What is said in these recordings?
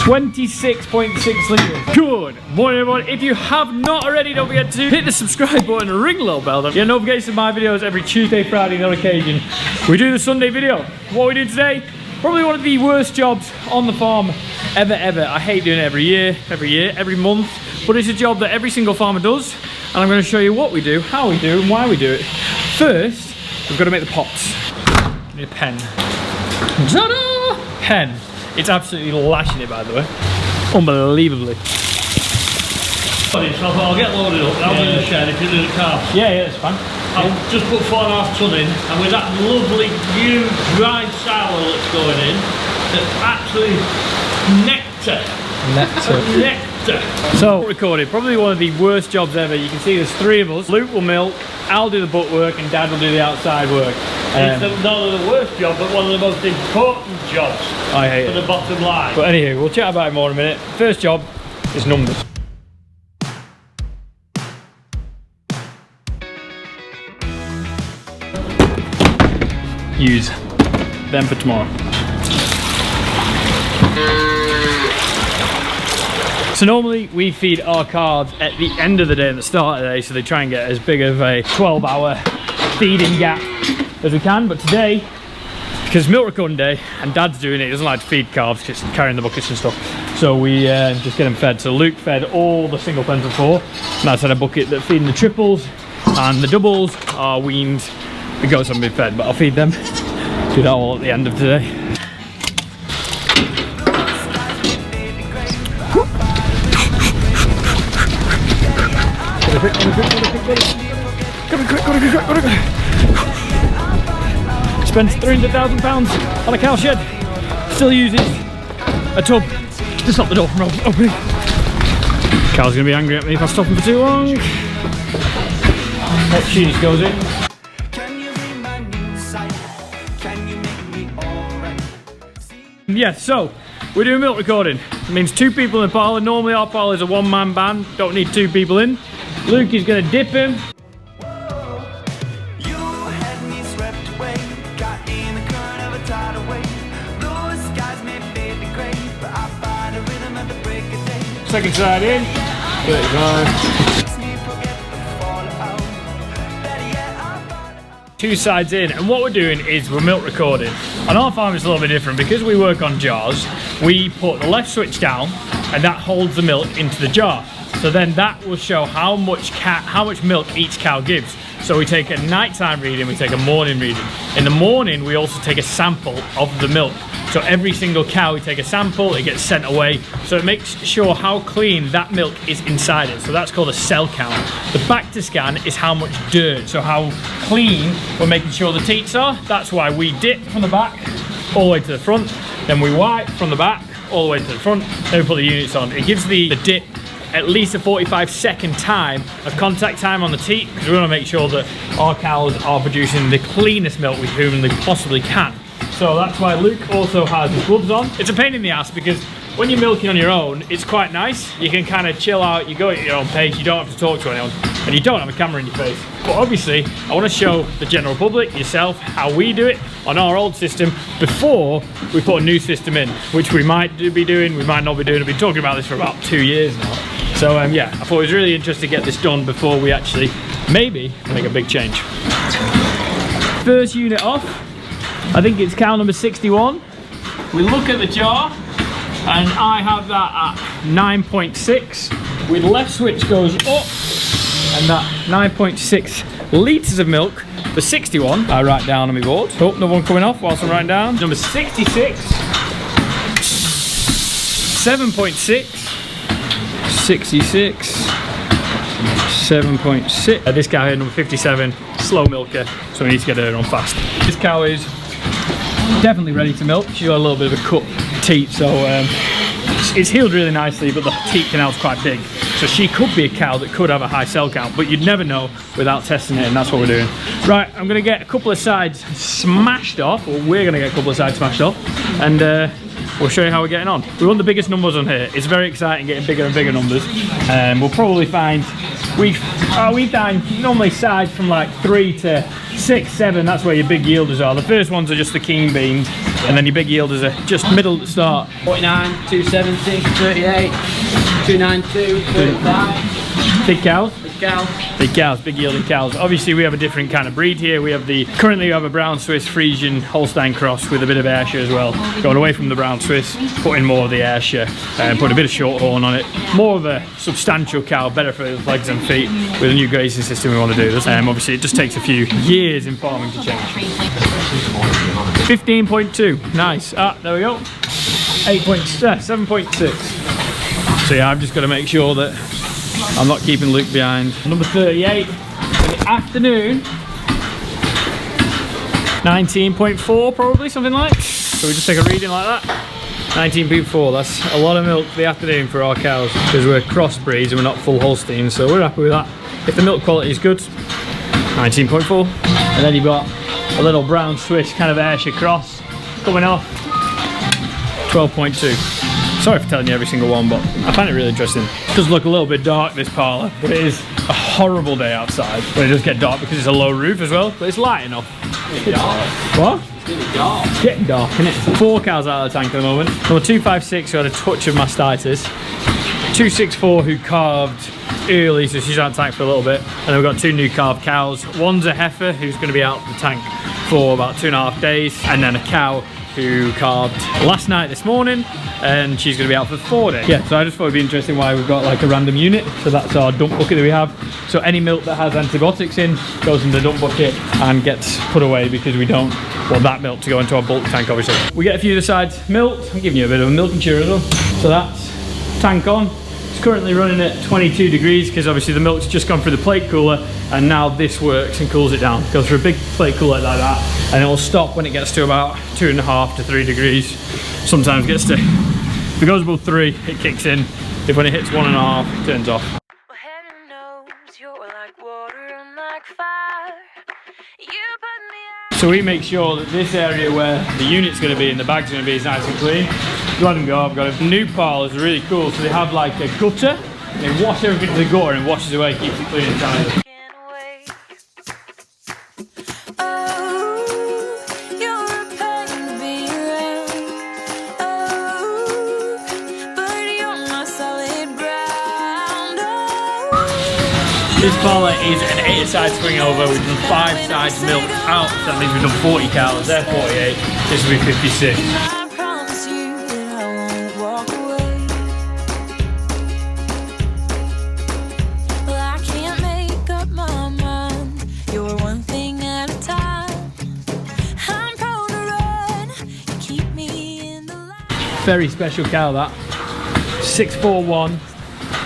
26.6 litres. Good morning, everyone. If you have not already, don't forget to hit the subscribe button and ring the little bell. Don't get notifications of my videos every Tuesday, Friday, and on occasion we do the Sunday video. What we do today, probably one of the worst jobs on the farm ever. I hate doing it every year, every month, but it's a job that every single farmer does, and I'm going to show you what we do, how we do, and why we do it. First, we've got to make the pots. Need a pen. Ta-da! Pen. It's absolutely lashing it, by the way. Unbelievably. I'll get loaded up and I'll do the shed if you do the car. Yeah, that's fine. I'll just put 4.5 ton in, and with that lovely new dried sour that's going in, it's actually nectar. Nectar. So, recorded, probably one of the worst jobs ever. You can see there's 3 of us. Luke will milk, I'll do the butt work, and Dad will do the outside work. It's not only the worst job, but one of the most important jobs I hate for the bottom line. But anyway, we'll chat about it more in a minute. First job is numbers. Use them for tomorrow. So normally we feed our calves at the end of the day and the start of the day, so they try and get as big of a 12-hour feeding gap as we can. But today, because milk recording day and Dad's doing it, he doesn't like to feed calves, just carrying the buckets and stuff. So we just get them fed. So Luke fed all the single pens of 4, and I had a bucket that feeding the triples, and the doubles are weaned. The goats haven't been fed, but I'll feed them. Do that all at the end of today. Gotta quick. Spent £300,000 on a cow shed. Still uses a tub to stop the door from opening. Cow's gonna be angry at me if I stop him for too long. What cheese goes in? Yeah, so we're doing milk recording. It means 2 people in the parlour. Normally our parlour is a 1-man band. Don't need 2 people in. Luke is gonna dip him. Second side in. 35. 2 sides in, and what we're doing is we're milk recording. On our farm it's a little bit different because we work on jars. We put the left switch down and that holds the milk into the jar. So then that will show how much milk each cow gives. So we take a nighttime reading, we take a morning reading. In the morning we also take a sample of the milk. So every single cow, we take a sample, it gets sent away. So it makes sure how clean that milk is inside it. So that's called a cell count. The back to scan is how much dirt, so how clean we're making sure the teats are. That's why we dip from the back all the way to the front. Then we wipe from the back all the way to the front. Then we put the units on. It gives the dip at least a 45-second time of contact time on the teat, because we want to make sure that our cows are producing the cleanest milk we humanly possibly can. So that's why Luke also has his gloves on. It's a pain in the ass because when you're milking on your own, it's quite nice. You can kind of chill out, you go at your own pace, you don't have to talk to anyone, and you don't have a camera in your face. But obviously, I want to show the general public, yourself, how we do it on our old system before we put a new system in, which we might be doing, we might not be doing. I've been talking about this for about 2 years now. So yeah, I thought it was really interesting to get this done before we actually maybe make a big change. First unit off. I think it's cow number 61. We look at the jar and I have that at 9.6. With left switch goes up and that 9.6 litres of milk for 61. I write down on my board. Oh, no one coming off whilst I'm writing down. Number 66. 7.6. 66. 7.6. This cow here, number 57, slow milker, so we need to get her on fast. This cow is definitely ready to milk. She's got a little bit of a cut teat, so it's healed really nicely, but the teat canal's quite big. So she could be a cow that could have a high cell count, but you'd never know without testing it, and that's what we're doing. Right, I'm gonna get a couple of sides smashed off, or we're gonna get a couple of sides smashed off, and we'll show you how we're getting on. We want the biggest numbers on here. It's very exciting getting bigger and bigger numbers. We'll probably find, we find normally sides from like 3 to 6, 7, that's where your big yielders are. The first ones are just the keen beans, and then your big yielders are just middle at the start. 49, 270, 38, 292, 35. Big cows? Big cow. Big cows, big yielding cows. Obviously we have a different kind of breed here. We have currently we have a brown Swiss Friesian Holstein cross with a bit of Ayrshire as well. Going away from the brown Swiss, putting more of the Ayrshire and putting a bit of Shorthorn on it. More of a substantial cow, better for his legs and feet with a new grazing system we want to do this. Obviously it just takes a few years in farming to change. 15.2, nice. Ah, there we go. 7.6. So yeah, I've just got to make sure that I'm not keeping Luke behind. Number 38 in the afternoon. 19.4 probably, something like. So we just take a reading like that. 19.4, that's a lot of milk for the afternoon for our cows because we're crossbreeds and we're not full Holsteins, so we're happy with that. If the milk quality is good, 19.4. And then you've got a little brown Swiss kind of Ayrshire cross coming off, 12.2. Sorry for telling you every single one, but I find it really interesting. It does look a little bit dark, this parlour, but it is a horrible day outside when it does get dark because it's a low roof as well, but it's light enough. It's dark. What? It's getting dark. It's getting dark, isn't it? 4 cows out of the tank at the moment. Number 256 who had a touch of mastitis. 264 who calved early, so she's out of the tank for a little bit. And then we've got 2 new calved cows. One's a heifer who's going to be out of the tank for about 2.5 days, and then a cow who calved last night this morning, and she's going to be out for 4 days. Yeah, so I just thought it'd be interesting why we've got like a random unit. So that's our dump bucket that we have. So any milk that has antibiotics in goes in the dump bucket and gets put away because we don't want that milk to go into our bulk tank, obviously. We get a few of the sides milked. I'm giving you a bit of a milking cheer as well. So that's tank on. It's currently running at 22 degrees because obviously the milk's just gone through the plate cooler, and now this works and cools it down. Goes through a big plate cooler like that, and it will stop when it gets to about 2.5 to 3 degrees. Sometimes gets to, if it goes above 3, it kicks in. If when it hits 1.5, it turns off. Well, heaven knows you're like water and like fire. You put me out. So we make sure that this area where the unit's going to be and the bag's going to be is nice and clean. Let them go. I've got a new parlour, is really cool. So they have like a gutter, and they wash everything to the gutter and washes away, keeps it clean and tidy. Can't wait. Oh, you're a pain to be around. Oh, but you're my solid ground. Oh. This parlour is an 8-a-side swing over. We've done 5 sides milked out, so that means we've done 40 cows. They're 48. This will be 56. I promise you that I won't walk away. Well, I can't make up my mind. You're one thing at a time. I'm prone to run. You keep me in the light. Very special cow, that. 641.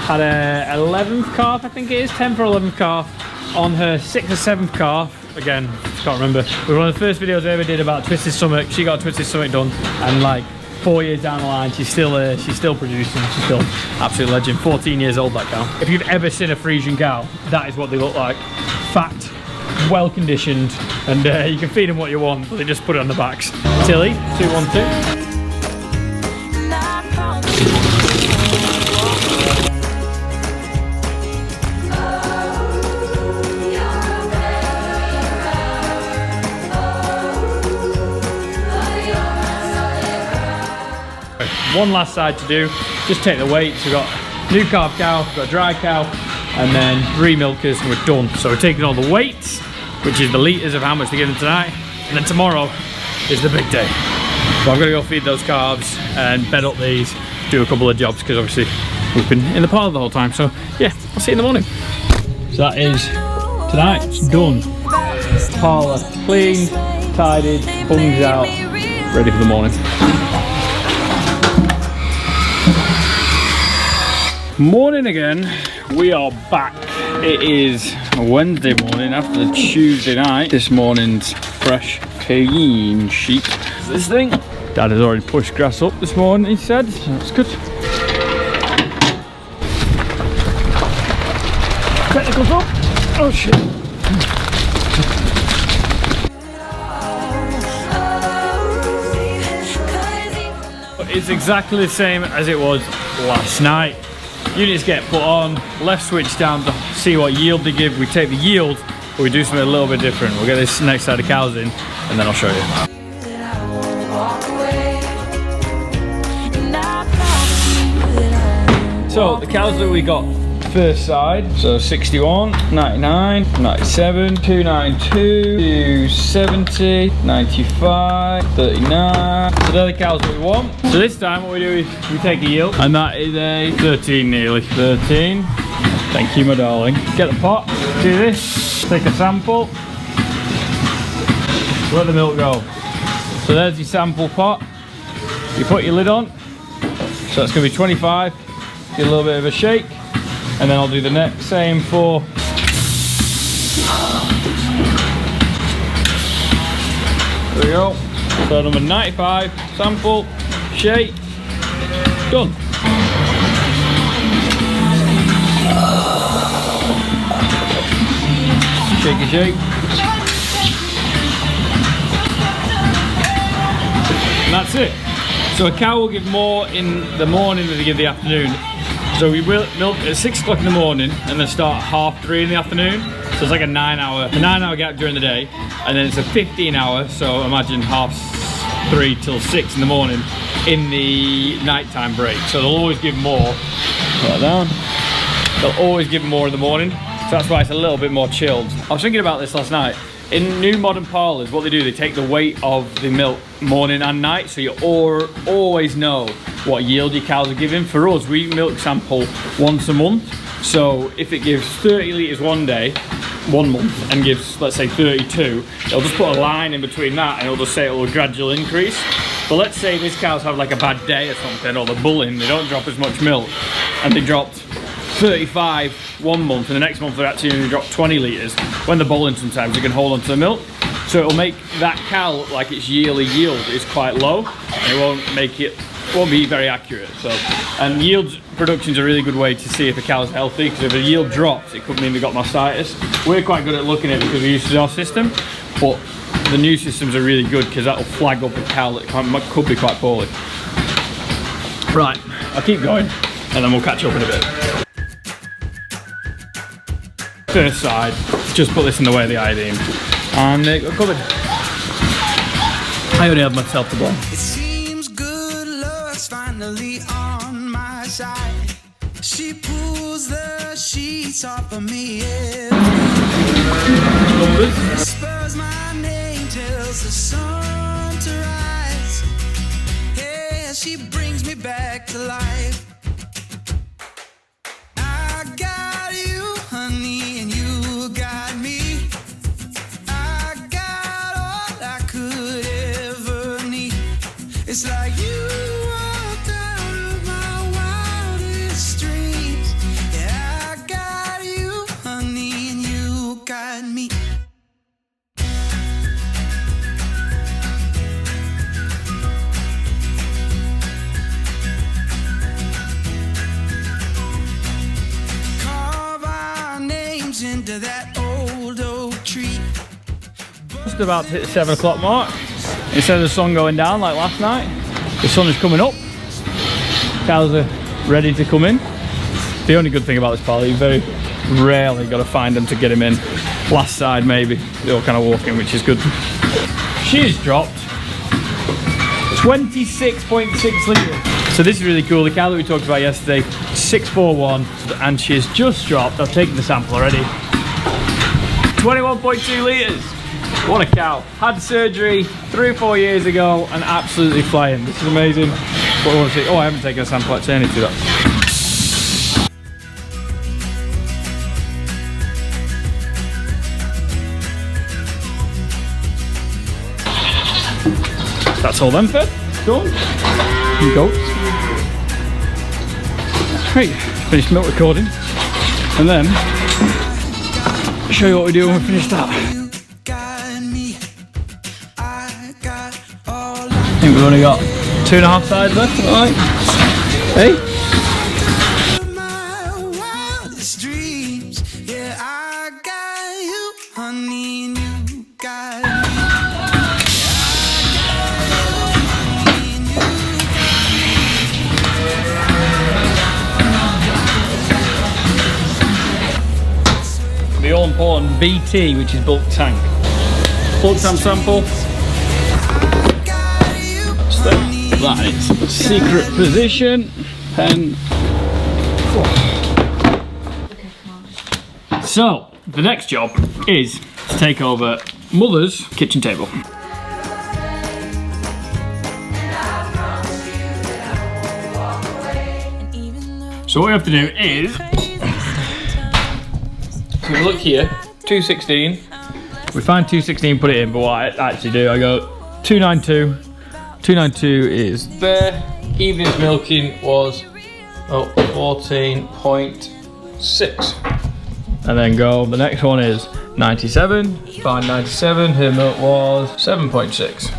Had a 11th calf, I think it is, 10th or 11th calf. On her 6th or 7th calf, again, can't remember. It was one of the first videos I ever did about twisted stomach. She got a twisted stomach done, and like 4 years down the line, she's still producing. She's still absolute legend. 14 years old, that cow. If you've ever seen a Friesian cow, that is what they look like. Fat, well conditioned, and you can feed them what you want, but they just put it on the backs. Tilly, 212. And I promise you that I won't walk away. One last side to do, just take the weights. We've got new calf cow, we've got dry cow, and then 3 milkers, and we're done. So we're taking all the weights, which is the litres of how much they're giving tonight, and then tomorrow is the big day. So I'm gonna go feed those calves and bed up these, do a couple of jobs, because obviously we've been in the parlour the whole time. So yeah, I'll see you in the morning. So that is tonight, it's done. Parlour cleaned, tidied, bungs out, ready for the morning. Morning again, we are back. It is a Wednesday morning after the Tuesday night. This morning's fresh clean sheep. This thing, Dad has already pushed grass up this morning, he said, so that's good. Technicals up. Oh shit. It's exactly the same as it was last night. Units get put on, left switch down to see what yield they give. We take the yield but we do something a little bit different. We'll get this next side of cows in, and then I'll show you. that I won't walk away. And I promise you that I won't So the cows that we got first side, so 61, 99, 97, 292, 270, 95, 39. So they're the cows that we want. So this time what we do is we take a yield, and that is a 13 nearly. 13. Thank you, my darling. Get the pot, do this, take a sample, let the milk go. So there's your sample pot. You put your lid on, so that's gonna be 25. Get a little bit of a shake, and then I'll do the next same for there we go. So number 95, sample, shake, done. Shake a shake. And that's it. So a cow will give more in the morning than they give the afternoon. So we will milk at 6 o'clock in the morning and then start at 3:30 in the afternoon. So it's like a 9 hour gap during the day, and then it's a 15 hour, so imagine 3:30 till 6 in the morning in the nighttime break. So they'll always give more. Put that down. They'll always give more in the morning, so that's why it's a little bit more chilled. I was thinking about this last night. In new modern parlours, what they do, they take the weight of the milk morning and night, so you always know what yield your cows are giving. For us, we milk sample once a month, so if it gives 30 litres one month, and gives, let's say, 32, they'll just put a line in between that, and it'll just say it will gradually increase. But let's say these cows have like a bad day or something, or they're bulling, they don't drop as much milk, and they dropped 35 one month, and the next month they actually only drop 20 litres. When they're bulling, sometimes you can hold on to the milk, so it'll make that cow look like its yearly yield is quite low, and it won't be very accurate. So, and yield production is a really good way to see if a cow's healthy, because if the yield drops, it could mean they've got mastitis. We're quite good at looking at it because we use our system, but the new systems are really good because that will flag up a cow that could be quite poorly. Right, I'll keep going, and then we'll catch up in a bit. First side, just put this in the way of the iodine, and it got covered. I only have myself to blame. It seems good luck's finally on my side. She pulls the sheets off of me. Whispers my name, tells the sun to rise. Yeah, she brings me back to life. I got you, honey, and you got me. I got all I could ever need. It's like you walked out of my wildest dreams. Yeah, I got you, honey, and you got me. Carve our names into that old oak tree. Just about to hit the 7 o'clock mark. Instead of the sun going down like last night, the sun is coming up. Cows are ready to come in. The only good thing about this parlour, you very rarely got to find them to get him in. Last side maybe, they'll kind of walk in, which is good. She's dropped 26.6 litres. So this is really cool. The cow that we talked about yesterday, 641, and she's just dropped, I've taken the sample already, 21.2 litres. What a cow. Had surgery 3 or 4 years ago and absolutely flying. This is amazing. But I want to see. Oh, I haven't taken a sample actually. I need to do that. That's all them fed. Done. And goats. Right, finished milk recording. And then I'll show you what we do when we finish that. I think we've only got 2.5 sides left, alright? Hey? all important BT, which is bulk tank. Bulk tank sample. That is secret position. Pen. So the next job is to take over Mother's kitchen table. So what we have to do is, so we look here, 216. We find 216, put it in, but what I actually do, I go 292. 292 is there. Evening's milking was 14.6. And then go, the next one is 97. Find 97, her milk was 7.6.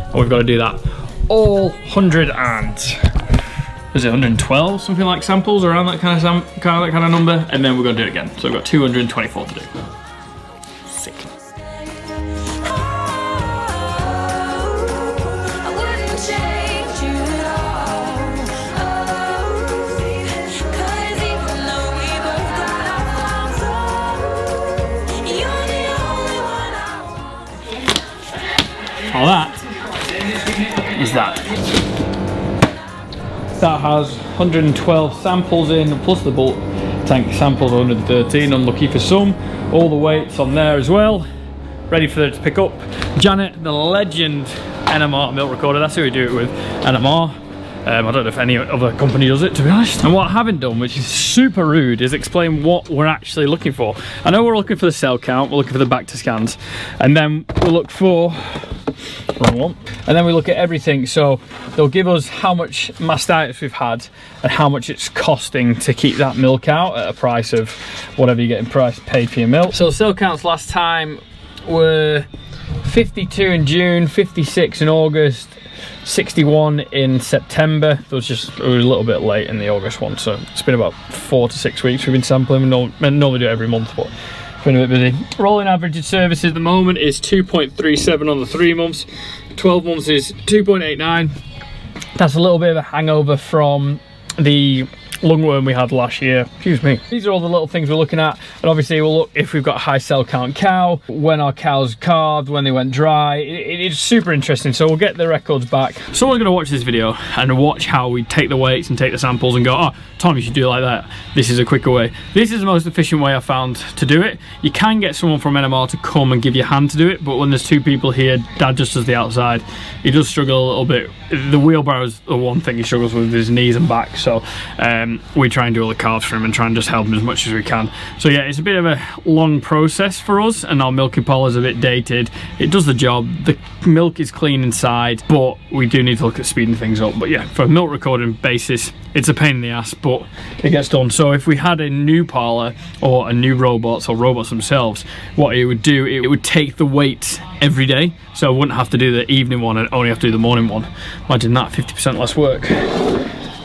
And we've got to do that all 100 and, is it 112, something like samples around that kind of number, and then we're going to do it again. So we've got 224 to do. Sick. I wouldn't change you at all. Cause even though we both got our flaws, you're the only one I want. All that is that. That has 112 samples in, plus the bulk tank samples 113, unlucky for some. All the weights on there as well, ready for them to pick up. Janet, the legend NMR milk recorder, that's who we do it with, NMR. I don't know if any other company does it, to be honest. And what I haven't done, which is super rude, is explain what we're actually looking for. I know we're looking for the cell count, we're looking for the back to scans, and then we'll look for, wrong one, and then we look at everything. So they'll give us how much mastitis we've had and how much it's costing to keep that milk out at a price of whatever you're getting paid for your milk. So cell counts last time were 52 in June, 56 in August, 61 in September. It was a little bit late in the August one, so it's been about 4 to 6 weeks we've been sampling. We normally do it every month, but it's been a bit busy. Rolling average of services at the moment is 2.37 on the 3 months. 12 months is 2.89. That's a little bit of a hangover from the lungworm we had last year. Excuse me. These are all the little things we're looking at, and obviously we'll look if we've got a high cell count cow, when our cows calved, when they went dry. It's super interesting, so we'll get the records back. Someone's gonna watch this video and watch how we take the weights and take the samples and go, oh, Tom, you should do it like that. This is a quicker way. This is the most efficient way I found to do it. You can get someone from NMR to come and give you a hand to do it, but when there's 2 people here, Dad just does the outside. He does struggle a little bit. The wheelbarrow is the one thing he struggles with his knees and back, so we try and do all the calves for him and try and just help him as much as we can. So yeah, it's a bit of a long process for us, and our milking parlour's a bit dated. It does the job. The milk is clean inside, but we do need to look at speeding things up. But yeah, for a milk recording basis, it's a pain in the ass, but it gets done. So if we had a new parlour or a new robots or robots themselves, what it would do, it would take the weight every day, so I wouldn't have to do the evening one and only have to do the morning one. Imagine that, 50% less work.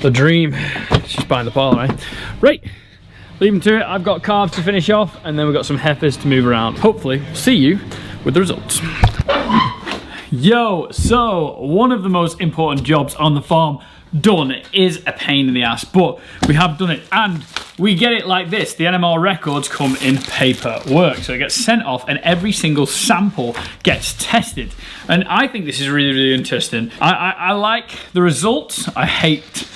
The dream. It's just buying the parlour, right? Right, leave them to it. I've got calves to finish off, and then we've got some heifers to move around. Hopefully we'll see you with the results. Yo, so one of the most important jobs on the farm done is a pain in the ass, but we have done it, and we get it like this. The NMR records come in paperwork, so it gets sent off and every single sample gets tested. And I think this is really, really interesting. I like the results. I hate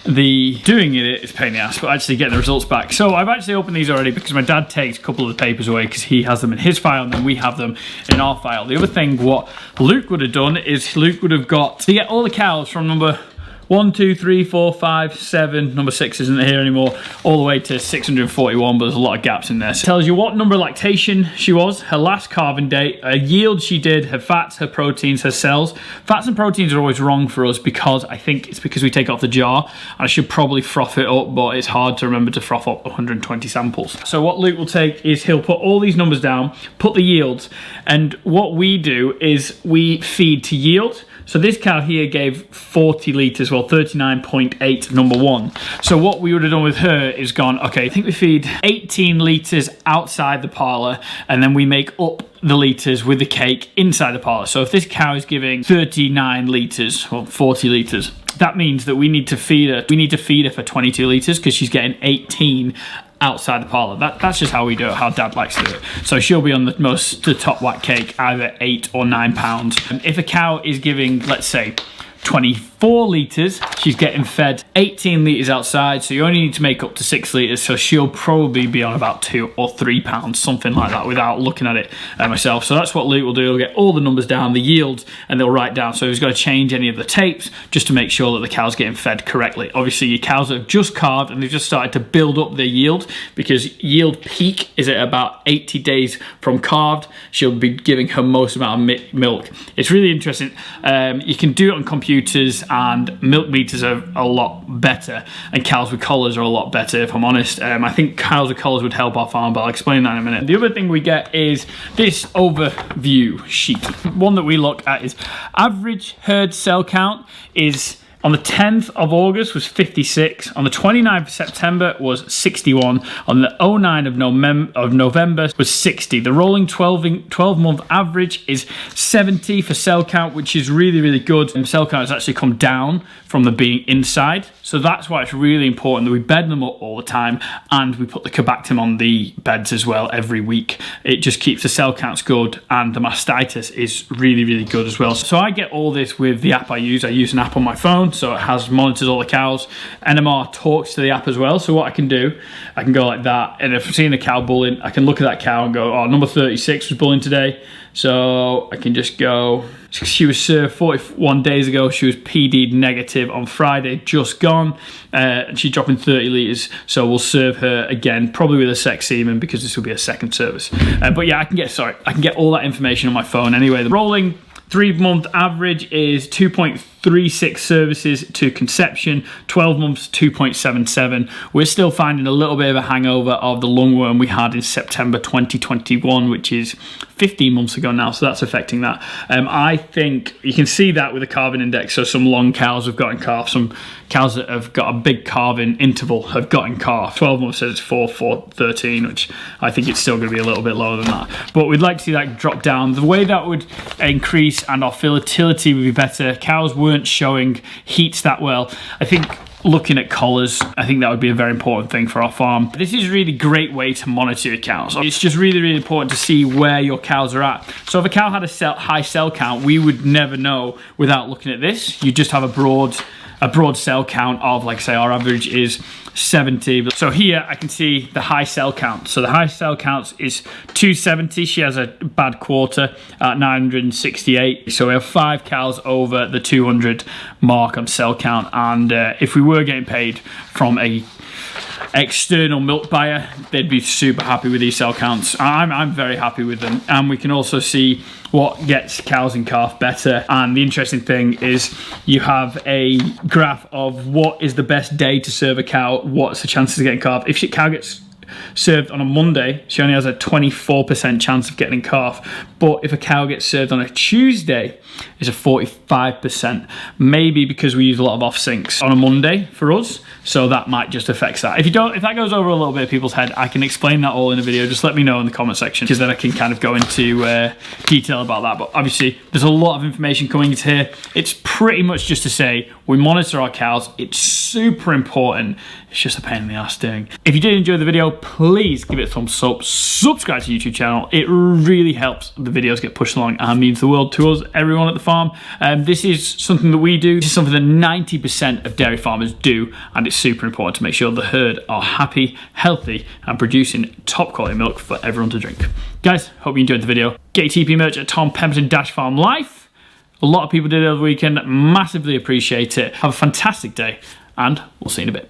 the doing it's a pain in the ass, but actually getting the results back. So I've actually opened these already because my dad takes a couple of the papers away because he has them in his file and then we have them in our file. The other thing what Luke would have done is Luke would have got to get all the cows from number 1, 2, 3, 4, 5, 7, number 6 isn't here anymore, all the way to 641, but there's a lot of gaps in there. So it tells you what number of lactation she was, her last calving date, a yield she did, her fats, her proteins, her cells. Fats and proteins are always wrong for us because I think it's because we take off the jar, and I should probably froth it up, but it's hard to remember to froth up 120 samples. So what Luke will take is he'll put all these numbers down, put the yields, and what we do is we feed to yield. So this cow here gave 40 litres, well 39.8 number 1. So what we would have done with her is gone, okay, I think we feed 18 litres outside the parlour and then we make up the litres with the cake inside the parlour. So if this cow is giving 39 litres, or 40 litres, that means that we need to feed her for 22 litres because she's getting 18 outside the parlour. That's just how we do it, how Dad likes to do it. So she'll be on the top whack cake, either 8 or 9 pounds. If a cow is giving, let's say, 24 litres, she's getting fed 18 litres outside, so you only need to make up to 6 litres, so she'll probably be on about 2 or 3 pounds, something like that, without looking at it myself. So that's what Luke will do. He'll get all the numbers down, the yield, and they'll write down. So he's got to change any of the tapes just to make sure that the cow's getting fed correctly. Obviously, your cows have just calved and they've just started to build up their yield, because yield peak is at about 80 days from calved. She'll be giving her most amount of milk. It's really interesting. You can do it on computers, and milk meters are a lot better, and cows with collars are a lot better, if I'm honest. I think cows with collars would help our farm, but I'll explain that in a minute. The other thing we get is this overview sheet. One that we look at is average herd cell count is on the 10th of August was 56, on the 29th of September was 61, on the 09th of November was 60. The rolling 12-month average is 70 for cell count, which is really, really good. And cell count has actually come down from the being inside, so that's why it's really important that we bed them up all the time, and we put the Cobactin on the beds as well every week. It just keeps the cell counts good, and the mastitis is really, really good as well. So I get all this with the app I use. I use an app on my phone, so it monitors all the cows. NMR talks to the app as well, so what I can do, I can go like that, and if I'm seeing a cow bulling, I can look at that cow and go, oh, number 36 was bulling today, so I can just go, she was served 41 days ago, she was PD'd negative on Friday, just gone, and she's dropping 30 litres, so we'll serve her again, probably with a sex semen, because this will be a second service. But yeah, I can get all that information on my phone anyway. The rolling 3-month average is 2.36 services to conception, 12 months 2.77. We're still finding a little bit of a hangover of the lungworm we had in September 2021, which is 15 months ago now, so that's affecting that. I think you can see that with the calving index, so some long cows have gotten calf, some cows that have got a big calving interval have gotten calf. 12 months says it's 4, 13, which I think it's still going to be a little bit lower than that. But we'd like to see that drop down. The way that would increase and our fertility would be better. Cows weren't showing heats that well. I think looking at collars, I think that would be a very important thing for our farm. This is a really great way to monitor your cows. It's just really, really important to see where your cows are at. So if a cow had a high cell count, we would never know without looking at this. You just have a broad cell count of, like, say, our average is 70. So here I can see the high cell count. So the high cell count is 270. She has a bad quarter at 968. So we have 5 cows over the 200 mark on cell count. And if we were getting paid from a external milk buyer, they'd be super happy with these cell counts. I'm very happy with them, and we can also see what gets cows and calf better. And the interesting thing is you have a graph of what is the best day to serve a cow, what's the chances of getting calf. If a cow gets served on a Monday, she only has a 24% chance of getting calf, but if a cow gets served on a Tuesday, it's a 45%, maybe because we use a lot of off syncs on a Monday for us, so that might just affect that. If that goes over a little bit of people's head, I can explain that all in a video. Just let me know in the comment section, because then I can kind of go into detail about that. But obviously there's a lot of information coming into here. It's pretty much just to say we monitor our cows. It's super important. It's just a pain in the ass doing. If you did enjoy the video, please give it a thumbs up, subscribe to the YouTube channel. It really helps the videos get pushed along and means the world to us, everyone at the farm. This is something that we do. This is something that 90% of dairy farmers do, and it's super important to make sure the herd are happy, healthy, and producing top quality milk for everyone to drink. Guys, hope you enjoyed the video. Get your TP merch at Tom Pemberton Farm Life. A lot of people did it over the weekend. Massively appreciate it. Have a fantastic day, and we'll see you in a bit.